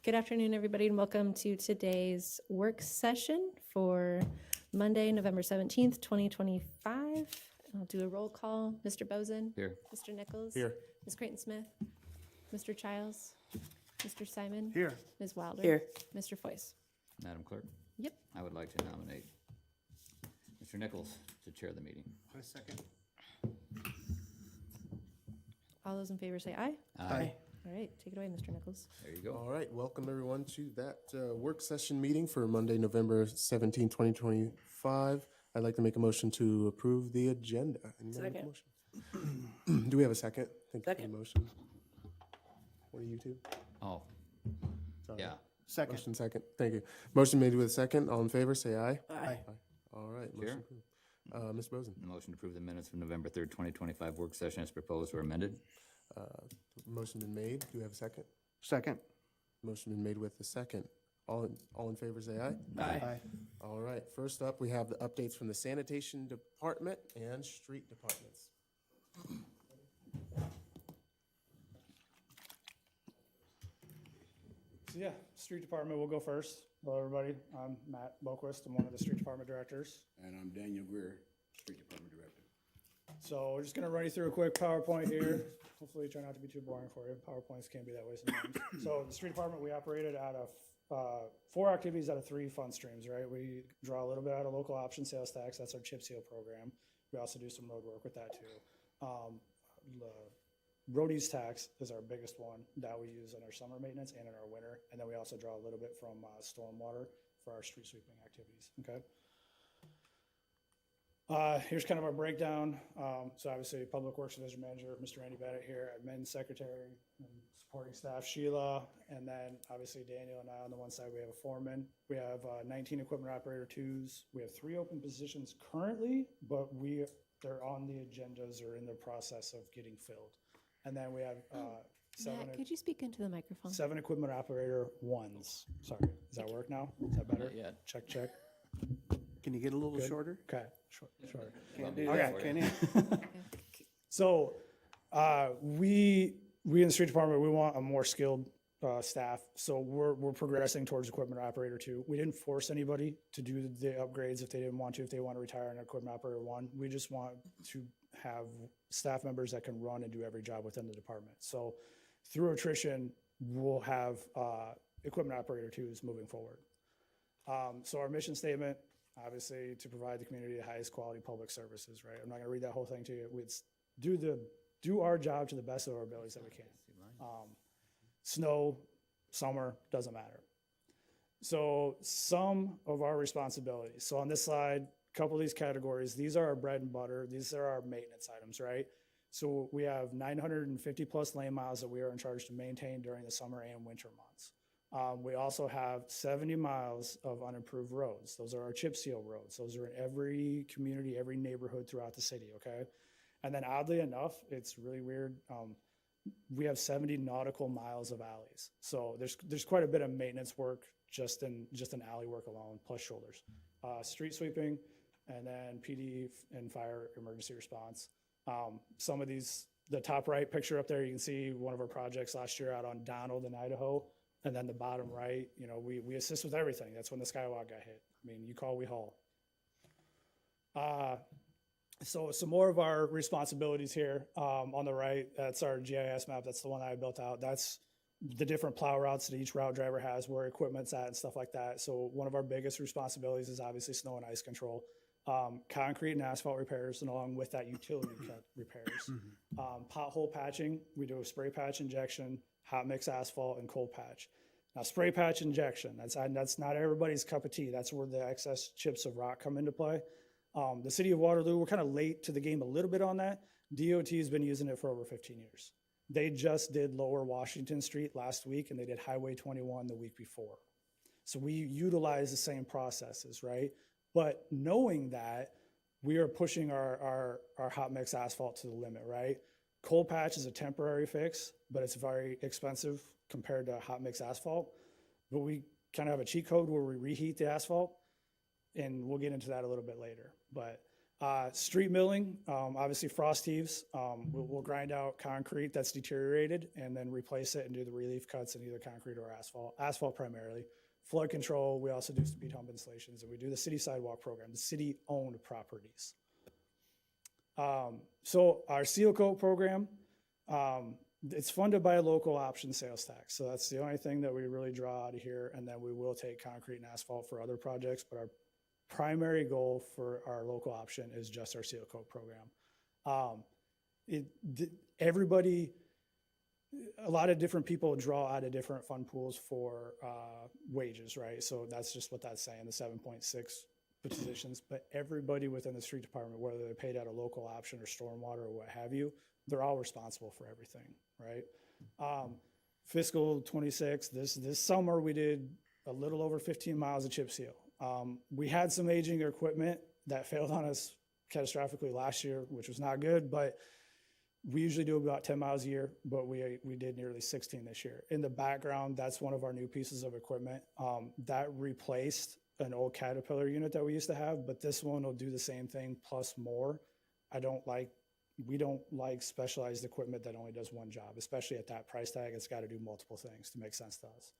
Good afternoon, everybody, and welcome to today's work session for Monday, November 17th, 2025. I'll do a roll call. Mr. Bozen? Here. Mr. Nichols? Here. Ms. Creighton-Smith? Mr. Childs? Mr. Simon? Here. Ms. Wilder? Here. Mr. Foyce? Madam Clerk? Yep. I would like to nominate Mr. Nichols to chair the meeting. A second. All those in favor say aye. Aye. All right, take it away, Mr. Nichols. There you go. All right, welcome everyone to that work session meeting for Monday, November 17, 2025. I'd like to make a motion to approve the agenda. Anyone make a Second. motion? Do we have a second? Thank you for Second. the motion. What are you two? Oh, Sorry. yeah. Second. Motion second. Thank you. Motion made with a second. All in favor, say aye. Aye. All right. Chair? Motion approved. Ms. Bozen. The motion to approve the minutes from November 3rd, 2025 work session as proposed or amended. Motion been made. Do we have a second? Second. Motion been made with the second. All in favor, say aye. Aye. All right, first up, we have the updates from the sanitation department and street departments. So yeah, street department will go first. Hello, everybody. I'm Matt Boquist. I'm one of the street department directors. And I'm Daniel Greer, Street Department Director. So we're just gonna run you through a quick PowerPoint here. Hopefully try not to be too boring for you. PowerPoints can be that way sometimes. So the street department, we operated out of 4 activities out of 3 fund streams, right? We draw a little bit out of local option sales tax. That's our chip seal program. We also do some road work with that too. The roadies tax is our biggest one that we use in our summer maintenance and in our winter. And then we also draw a little bit from stormwater for our street sweeping activities, okay? Here's kind of our breakdown. So obviously, Public Works Division Manager, Mr. Randy Bennett here, Admin Secretary, and supporting staff, Sheila, and then obviously Daniel and I on the one side, we have a foreman. We have 19 equipment operator 2s. We have 3 open positions currently, but they're on the agendas or in the process of getting filled. And then we have Matt, could you speak into the microphone? 7 equipment operator 1s. Sorry, does that work now? Is that better? Not yet. Check, check. Can you get a little shorter? Okay, shorter. Can't do that, can you? So, we in the street department, we want a more skilled staff. So we're progressing towards equipment operator 2. We didn't force anybody to do the upgrades if they didn't want to. If they want to retire an equipment operator 1, we just want to have staff members that can run and do every job within the department. So through attrition, we'll have equipment operator 2s moving forward. So our mission statement, obviously, to provide the community the highest quality public services, right? I'm not gonna read that whole thing to you. It's do our job to the best of our abilities that we can. Snow, summer, doesn't matter. So some of our responsibilities. So on this slide, a couple of these categories, these are our bread and butter. These are our maintenance items, right? So we have 950 plus lane miles that we are in charge to maintain during the summer and winter months. We also have 70 miles of unimproved roads. Those are our chip seal roads. Those are in every community, every neighborhood throughout the city, okay? And then oddly enough, it's really weird, we have 70 nautical miles of alleys. So there's quite a bit of maintenance work just in alley work alone, plus shoulders. Street sweeping, and then PD and fire emergency response. Some of these, the top right picture up there, you can see one of our projects last year out on Donald in Idaho. And then the bottom right, you know, we assist with everything. That's when the skywalk got hit. I mean, you call, we haul. So some more of our responsibilities here on the right, that's our GIS map. That's the one that I built out. That's the different plow routes that each route driver has, where equipment's at and stuff like that. So one of our biggest responsibilities is obviously snow and ice control, concrete and asphalt repairs, and along with that, utility repairs. Pothole patching, we do a spray patch injection, hot mix asphalt, and cold patch. Now, spray patch injection, that's not everybody's cup of tea. That's where the excess chips of rock come into play. The city of Waterloo, we're kind of late to the game a little bit on that. DOT has been using it for over 15 years. They just did Lower Washington Street last week, and they did Highway 21 the week before. So we utilize the same processes, right? But knowing that, we are pushing our hot mix asphalt to the limit, right? Cold patch is a temporary fix, but it's very expensive compared to hot mix asphalt. But we kind of have a cheat code where we reheat the asphalt, and we'll get into that a little bit later. But Street milling, obviously frost heaves. We'll grind out concrete that's deteriorated and then replace it and do the relief cuts in either concrete or asphalt primarily. Flood control, we also do speed hump installations, and we do the city sidewalk program, the city-owned properties. So our seal coat program, it's funded by a local option sales tax. So that's the only thing that we really draw out of here. And then we will take concrete and asphalt for other projects, but our primary goal for our local option is just our seal coat program. Everybody, a lot of different people draw out of different fund pools for wages, right? So that's just what that's saying, the 7.6 positions. But everybody within the street department, whether they're paid out of local option or stormwater or what have you, they're all responsible for everything, right? Fiscal 26, this summer we did a little over 15 miles of chip seal. We had some aging equipment that failed on us catastrophically last year, which was not good, but we usually do about 10 miles a year, but we did nearly 16 this year. In the background, that's one of our new pieces of equipment that replaced an old Caterpillar unit that we used to have, but this one will do the same thing plus more. We don't like specialized equipment that only does one job, especially at that price tag. It's got to do multiple things to make sense to us.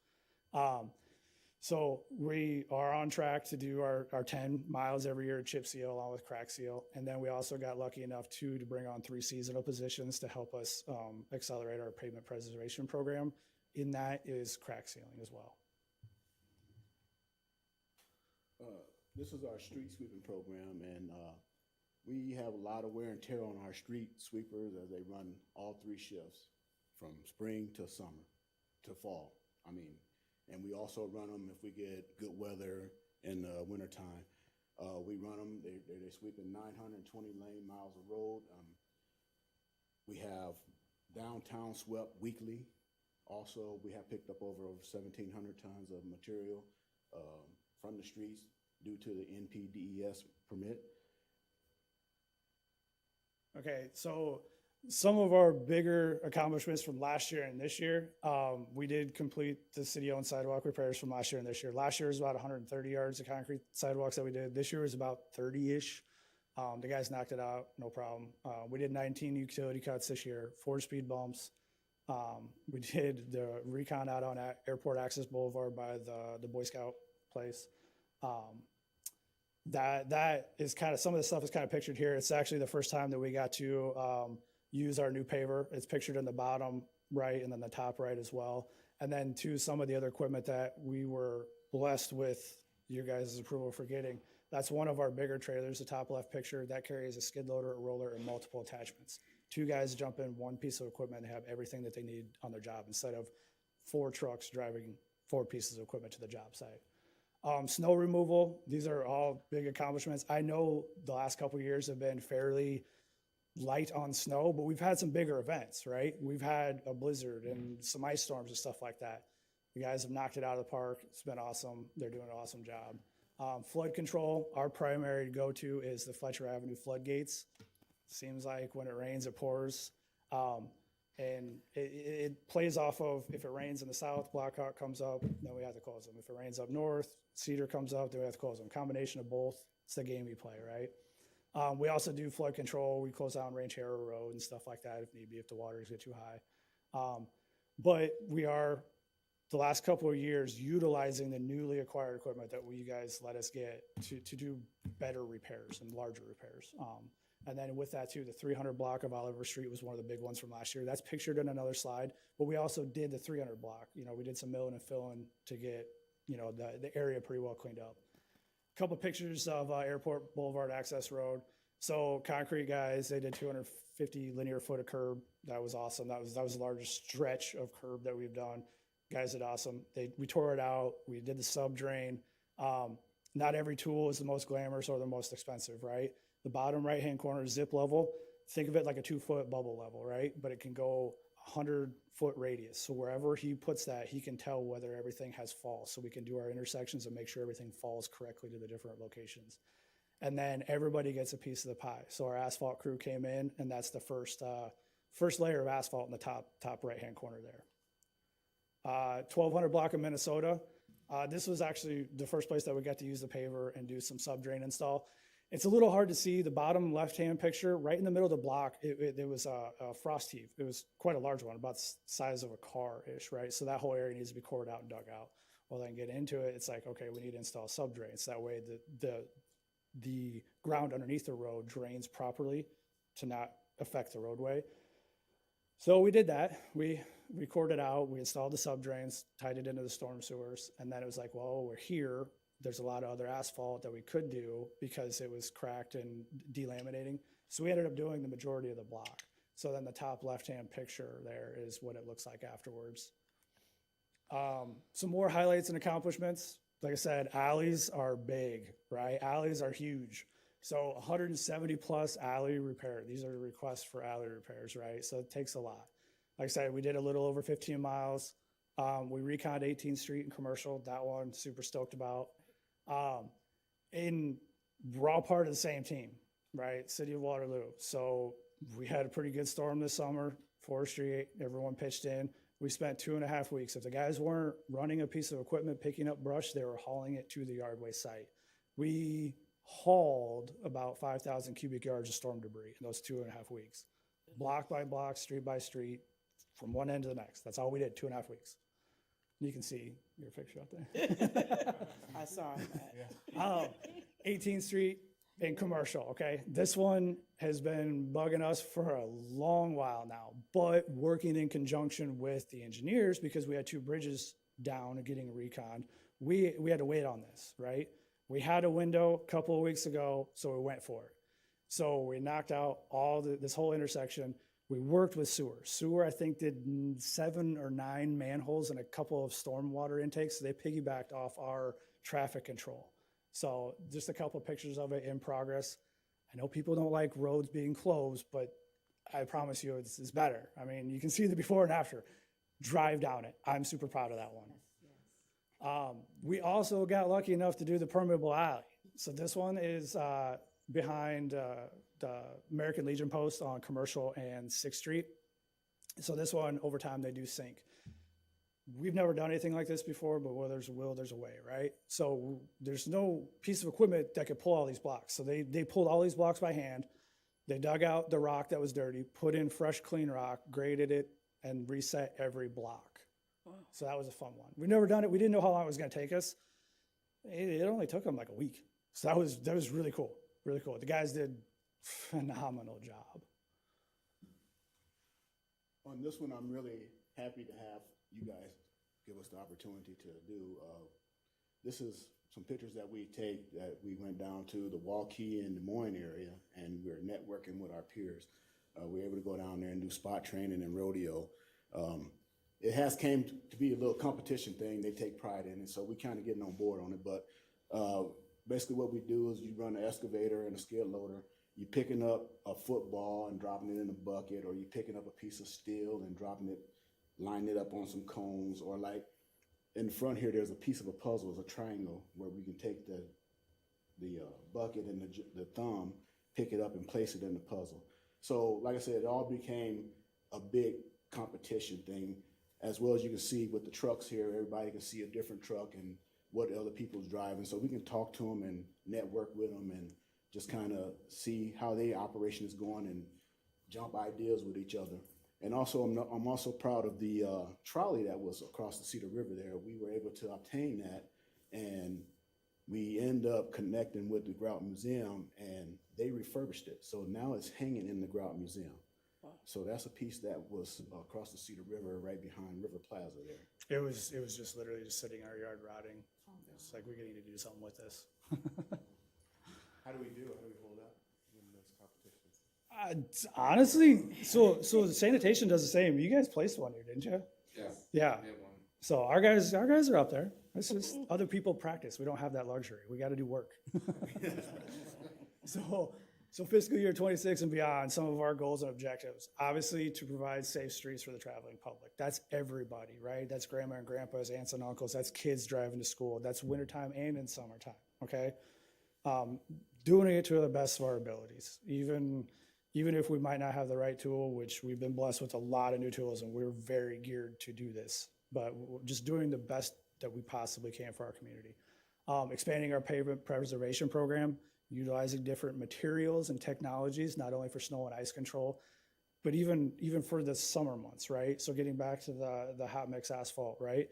So we are on track to do our 10 miles every year at chip seal along with crack seal. And then we also got lucky enough to bring on 3 seasonal positions to help us accelerate our pavement preservation program. In that is crack sealing as well. This is our street sweeping program, and we have a lot of wear and tear on our street sweepers as they run all 3 shifts from spring to summer to fall. And we also run them if we get good weather in the wintertime. We run them, they're sweeping 920 lane miles of road. We have downtown swept weekly. Also, we have picked up over 1,700 tons of material from the streets due to the NPDES permit. Okay, so some of our bigger accomplishments from last year and this year, we did complete the city-owned sidewalk repairs from last year and this year. Last year was about 130 yards of concrete sidewalks that we did. This year was about 30-ish. The guys knocked it out, no problem. We did 19 utility cuts this year, 4 speed bumps. We did the recon out on Airport Access Boulevard by the Boy Scout place. That is kind of, some of the stuff is kind of pictured here. It's actually the first time that we got to use our new paver. It's pictured in the bottom right and then the top right as well. And then to some of the other equipment that we were blessed with your guys' approval for getting. That's one of our bigger trailers, the top left picture, that carries a skid loader, a roller, and multiple attachments. 2 guys jump in one piece of equipment and have everything that they need on their job instead of 4 trucks driving 4 pieces of equipment to the job site. Snow removal, these are all big accomplishments. I know the last couple of years have been fairly light on snow, but we've had some bigger events, right? We've had a blizzard and some ice storms and stuff like that. You guys have knocked it out of the park. It's been awesome. They're doing an awesome job. Flood control, our primary go-to is the Fletcher Avenue floodgates. Seems like when it rains, it pours. And it plays off of, if it rains in the south, Blackhawk comes up, then we have to close them. If it rains up north, Cedar comes up, then we have to close them. Combination of both, it's the game we play, right? We also do flood control. We close down Range Harrow Road and stuff like that if need be, if the waters get too high. But we are, the last couple of years, utilizing the newly acquired equipment that you guys let us get to do better repairs and larger repairs. And then with that too, the 300 block of Oliver Street was one of the big ones from last year. That's pictured in another slide, but we also did the 300 block. We did some milling and filling to get, the area pretty well cleaned up. A couple pictures of Airport Boulevard Access Road. So concrete guys, they did 250 linear foot of curb. That was awesome. That was the largest stretch of curb that we've done. Guys did awesome. We tore it out. We did the sub drain. Not every tool is the most glamorous or the most expensive, right? The bottom right-hand corner zip level, think of it like a 2-foot bubble level, right? But it can go 100-foot radius. So wherever he puts that, he can tell whether everything has falls. So we can do our intersections and make sure everything falls correctly to the different locations. And then everybody gets a piece of the pie. So our asphalt crew came in, and that's the first layer of asphalt in the top right-hand corner there. 1200 block of Minnesota. This was actually the first place that we got to use the paver and do some sub-drain install. It's a little hard to see the bottom left-hand picture. Right in the middle of the block, it was a frost heave. It was quite a large one, about the size of a car-ish, right? So that whole area needs to be cored out and dug out. Well, then get into it, it's like, okay, we need to install sub-drains. That way the ground underneath the road drains properly to not affect the roadway. So we did that. We cored it out. We installed the sub-drains, tied it into the storm sewers. And then it was like, well, we're here. There's a lot of other asphalt that we could do because it was cracked and delaminating. So we ended up doing the majority of the block. So then the top left-hand picture there is what it looks like afterwards. Some more highlights and accomplishments. Like I said, alleys are big, right? Alleys are huge. So 170 plus alley repair. These are the requests for alley repairs, right? So it takes a lot. Like I said, we did a little over 15 miles. We reconned 18th Street and Commercial. That one, super stoked about. We're all part of the same team, right? City of Waterloo. So we had a pretty good storm this summer. Forestry, everyone pitched in. We spent 2.5 weeks. If the guys weren't running a piece of equipment, picking up brush, they were hauling it to the yardway site. We hauled about 5,000 cubic yards of storm debris in those 2.5 weeks. Block by block, street by street, from one end to the next. That's all we did, 2.5 weeks. You can see your picture up there. I saw that. 18th Street and Commercial, okay? This one has been bugging us for a long while now, but working in conjunction with the engineers, because we had 2 bridges down and getting reconned, we had to wait on this, right? We had a window a couple of weeks ago, so we went for it. So we knocked out this whole intersection. We worked with sewer. Sewer, I think, did 7 or 9 manholes and a couple of stormwater intakes. So they piggybacked off our traffic control. So just a couple of pictures of it in progress. I know people don't like roads being closed, but I promise you it's better. I mean, you can see the before and after. Drive down it. I'm super proud of that one. We also got lucky enough to do the permeable alley. So this one is behind the American Legion post on Commercial and 6th Street. So this one, over time, they do sink. We've never done anything like this before, but where there's a will, there's a way, right? So there's no piece of equipment that could pull all these blocks. So they pulled all these blocks by hand. They dug out the rock that was dirty, put in fresh, clean rock, graded it, and reset every block. So that was a fun one. We've never done it. We didn't know how long it was going to take us. It only took them like a week. So that was really cool, really cool. The guys did a phenomenal job. On this one, I'm really happy to have you guys give us the opportunity to do. This is some pictures that we take that we went down to the Waukee and Des Moines area, and we're networking with our peers. We're able to go down there and do spot training and rodeo. It has came to be a little competition thing. They take pride in it, so we kind of getting on board on it. But basically what we do is you run an excavator and a skid loader. You're picking up a football and dropping it in a bucket, or you're picking up a piece of steel and dropping it, lining it up on some cones, or like in front here, there's a piece of a puzzle, it's a triangle where we can take the bucket and the thumb, pick it up and place it in the puzzle. So like I said, it all became a big competition thing. As well as you can see with the trucks here, everybody can see a different truck and what other people's driving. So we can talk to them and network with them and just kind of see how their operation is going and jump ideas with each other. And also, I'm also proud of the trolley that was across the Cedar River there. We were able to obtain that, and we end up connecting with the Grout Museum, and they refurbished it. So now it's hanging in the Grout Museum. So that's a piece that was across the Cedar River, right behind River Plaza there. It was just literally just sitting in our yard rotting. It's like we need to do something with this. How do we do? How do we hold up in those competitions? Honestly, so sanitation does the same. You guys placed one here, didn't you? Yeah. Yeah. So our guys are up there. It's just other people practice. We don't have that luxury. We got to do work. So fiscal year 26 and beyond, some of our goals and objectives, obviously to provide safe streets for the traveling public. That's everybody, right? That's grandma and grandpa's, aunts and uncles. That's kids driving to school. That's wintertime and in summertime, okay? Doing it to the best of our abilities. Even if we might not have the right tool, which we've been blessed with a lot of new tools and we're very geared to do this, but just doing the best that we possibly can for our community. Expanding our pavement preservation program. utilizing different materials and technologies, not only for snow and ice control, but even for the summer months, right? So getting back to the hot mix asphalt, right?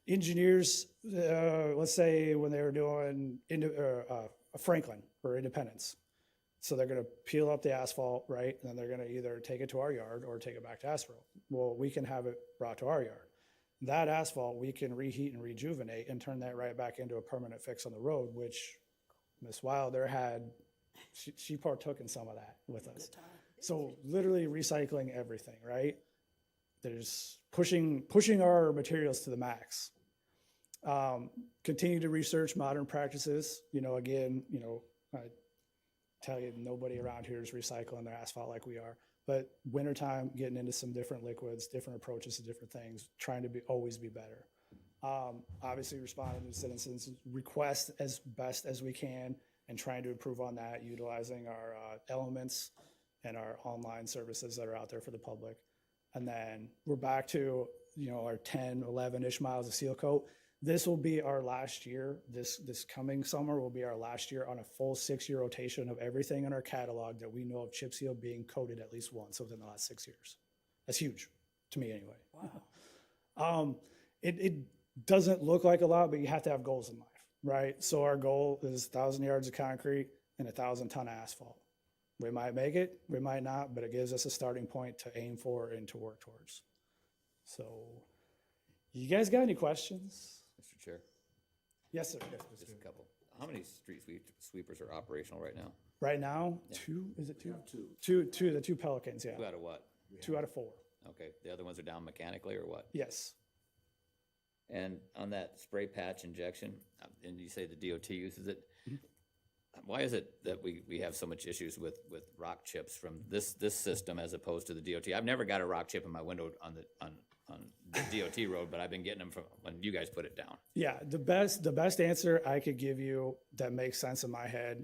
Engineers, let's say when they were doing Franklin or Independence, so they're going to peel up the asphalt, right? And then they're going to either take it to our yard or take it back to asphalt. Well, we can have it brought to our yard. That asphalt, we can reheat and rejuvenate and turn that right back into a permanent fix on the road, which Ms. Wilder had, she partook in some of that with us. So literally recycling everything, right? There's pushing our materials to the max. Continue to research modern practices. Again, I tell you, nobody around here is recycling their asphalt like we are. But wintertime, getting into some different liquids, different approaches to different things, trying to always be better. Obviously responding to citizens' requests as best as we can and trying to improve on that, utilizing our elements and our online services that are out there for the public. And then we're back to, our 10, 11-ish miles of seal coat. This will be our last year. This coming summer will be our last year on a full 6-year rotation of everything in our catalog that we know of chip seal being coated at least once within the last 6 years. That's huge to me anyway. Wow. It doesn't look like a lot, but you have to have goals in life, right? So our goal is 1,000 yards of concrete and 1,000 ton of asphalt. We might make it, we might not, but it gives us a starting point to aim for and to work towards. So, you guys got any questions? Mr. Chair, Yes, sir. just a couple. How many street sweepers are operational right now? Right now, 2, is it 2? Two, the 2 Pelicans, yeah. 2 out of what? 2 out of 4, Okay, the other ones are down mechanically or what? yes. And on that spray patch injection, and you say the DOT uses it, why is it that we have so much issues with rock chips from this system as opposed to the DOT? I've never got a rock chip in my window on the DOT road, but I've been getting them from when you guys put it down. Yeah, the best answer I could give you that makes sense in my head,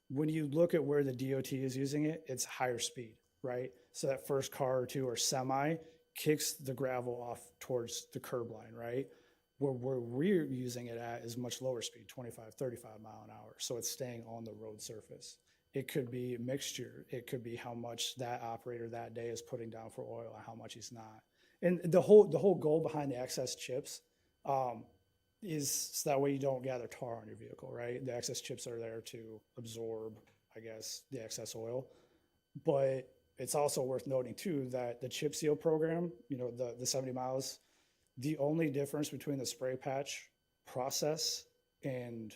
when you look at where the DOT is using it, it's higher speed, right? So that first car or two or semi kicks the gravel off towards the curb line, right? Where we're using it at is much lower speed, 25, 35 mile an hour. So it's staying on the road surface. It could be a mixture. It could be how much that operator that day is putting down for oil and how much he's not. And the whole goal behind the excess chips is so that way you don't gather tar on your vehicle, right? The excess chips are there to absorb, I guess, the excess oil. But it's also worth noting too that the chip seal program, the 70 miles, the only difference between the spray patch process and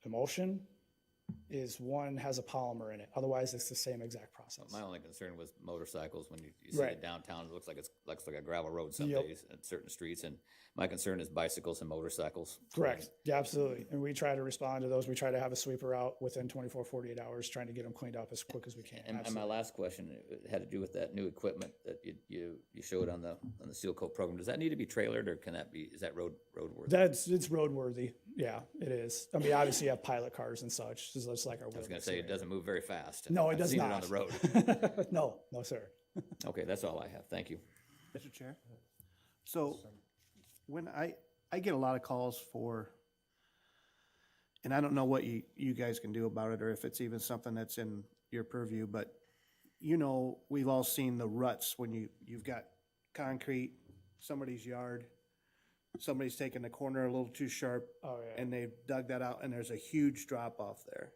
emulsion is one has a polymer in it. Otherwise, it's the same exact process. My only concern was motorcycles. When you see Right. it downtown, it looks like a gravel road some Yep. days at certain streets. And my concern is bicycles and motorcycles. Correct. Yeah, absolutely. And we try to respond to those. We try to have a sweeper out within 24, 48 hours, trying to get them cleaned up as quick as we can. And my Absolutely. last question had to do with that new equipment that you showed on the seal coat program. Does that need to be trailered, or is that roadworthy? It's roadworthy. Yeah, it is. I mean, obviously you have pilot cars and such, just like our. I was going to say, it doesn't move very fast. No, it I've does seen not. it on the road. No, sir. Okay, that's all I have. Thank you. Mr. Chair? So when I get a lot of calls for, and I don't know what you guys can do about it or if it's even something that's in your purview, but we've all seen the ruts when you've got concrete, somebody's yard, somebody's taken the corner a little too sharp. Oh, yeah. And they've dug that out and there's a huge drop off there.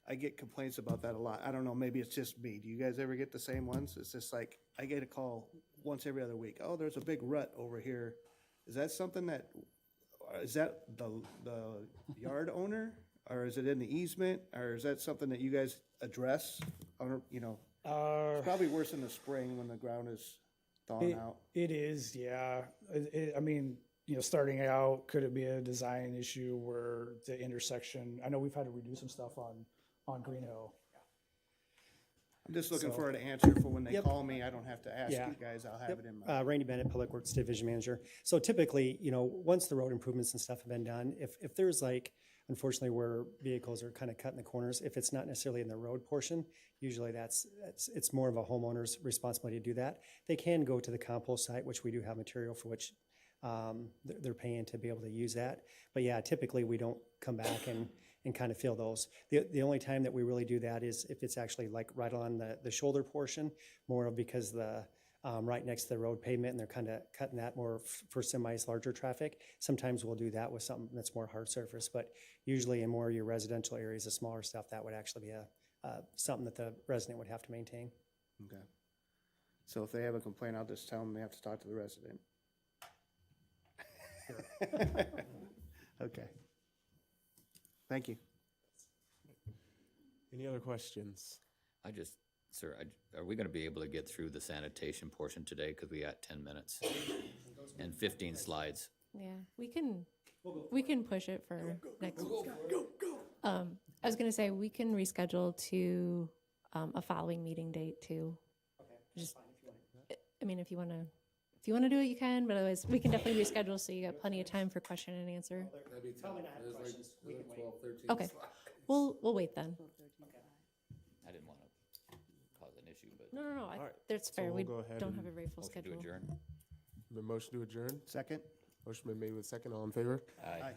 I get complaints about that a lot. I don't know, maybe it's just me. Do you guys ever get the same ones? It's just like, I get a call once every other week. Oh, there's a big rut over here. Is that something is that the yard owner? Or is it in the easement? Or is that something that you guys address? It's probably worse in the spring when the ground is thawing out. It is, yeah. I mean, starting out, could it be a design issue where the intersection, I know we've had to redo some stuff on Green Hill. I'm just looking So- for an answer for when they Yep. call me. I don't have to ask Yeah. you guys. I'll have it in my. Randy Bennett, Public Works Division Manager. So typically, once the road improvements and stuff have been done, if there's unfortunately where vehicles are kind of cutting the corners, if it's not necessarily in the road portion, usually it's more of a homeowner's responsibility to do that. They can go to the compost site, which we do have material for which they're paying to be able to use that. But yeah, typically we don't come back and kind of fill those. The only time that we really do that is if it's actually like right on the shoulder portion, more because right next to the road pavement, and they're kind of cutting that more for semis, larger traffic. Sometimes we'll do that with something that's more hard surface, but usually in more of your residential areas, the smaller stuff, that would actually be something that the resident would have to maintain. Okay. So if they have a complaint, I'll just tell them they have to talk to the resident. Okay. Thank you. Any other questions? Sir, are we gonna be able to get through the sanitation portion today? Because we got 10 minutes and 15 slides. Yeah, we can push it for next week. I was gonna say, we can reschedule to a following meeting date too. Just, I mean, if you wanna do it, you can, but otherwise, we can definitely reschedule so you got plenty of time for question and answer. Okay, we'll wait then. I didn't want to cause an issue, but No, right, that's so fair. we'll We go ahead don't and have a very full motion to schedule. adjourn. The motion to adjourn? Second? Motion been made with second. All in favor? Aye.